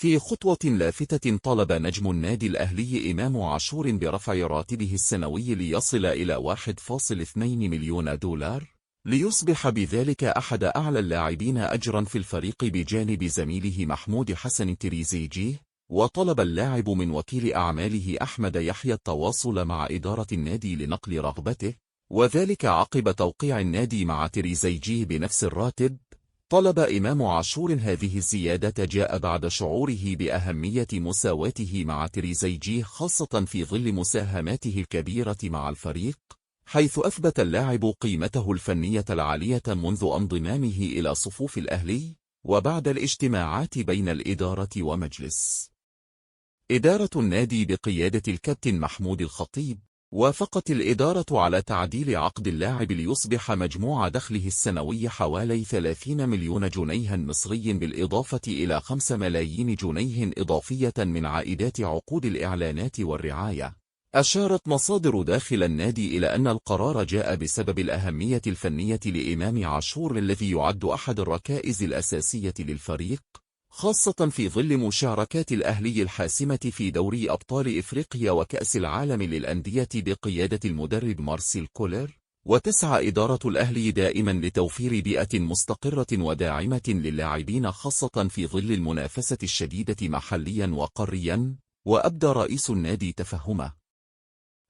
في خطوة لافتة طلب نجم النادي الأهلي إمام عاشور برفع راتبه السنوي ليصل إلى 1.2 مليون دولار، ليصبح بذلك أحد أعلى اللاعبين أجرا في الفريق بجانب زميله محمود حسن تريزيجيه. وطلب اللاعب من وكيل أعماله أحمد يحيى التواصل مع إدارة النادي لنقل رغبته، وذلك عقب توقيع النادي مع تريزيجيه بنفس الراتب. طلب إمام عاشور هذه الزيادة جاء بعد شعوره بأهمية مساواته مع تريزيجيه، خاصة في ظل مساهماته الكبيرة مع الفريق، حيث أثبت اللاعب قيمته الفنية العالية منذ انضمامه إلى صفوف الأهلي، وبعد الاجتماعات بين الإدارة ومجلس إدارة النادي بقيادة الكابتن محمود الخطيب، وافقت الإدارة على تعديل عقد اللاعب ليصبح مجموع دخله السنوي حوالي 30 مليون جنيه مصري، بالإضافة إلى 5 ملايين جنيه إضافية من عائدات عقود الإعلانات والرعاية. أشارت مصادر داخل النادي إلى أن القرار جاء بسبب الأهمية الفنية لإمام عاشور الذي يعد أحد الركائز الأساسية للفريق، خاصة في ظل مشاركات الأهلي الحاسمة في دوري أبطال إفريقيا وكأس العالم للأندية بقيادة المدرب مارسيل كولر. وتسعى إدارة الأهلي دائما لتوفير بيئة مستقرة وداعمة للاعبين، خاصة في ظل المنافسة الشديدة محليا وقاريا. وأبدى رئيس النادي تفهمه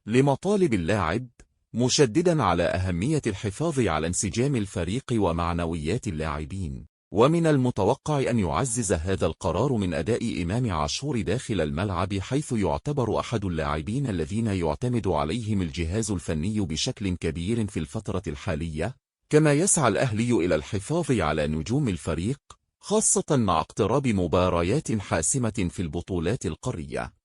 لمطالب اللاعب، مشددا على أهمية الحفاظ على انسجام الفريق ومعنويات اللاعبين. ومن المتوقع أن يعزز هذا القرار من أداء إمام عاشور داخل الملعب، حيث يعتبر أحد اللاعبين الذين يعتمد عليهم الجهاز الفني بشكل كبير في الفترة الحالية. كما يسعى الأهلي إلى الحفاظ على نجوم الفريق، خاصة مع اقتراب مباريات حاسمة في البطولات القارية.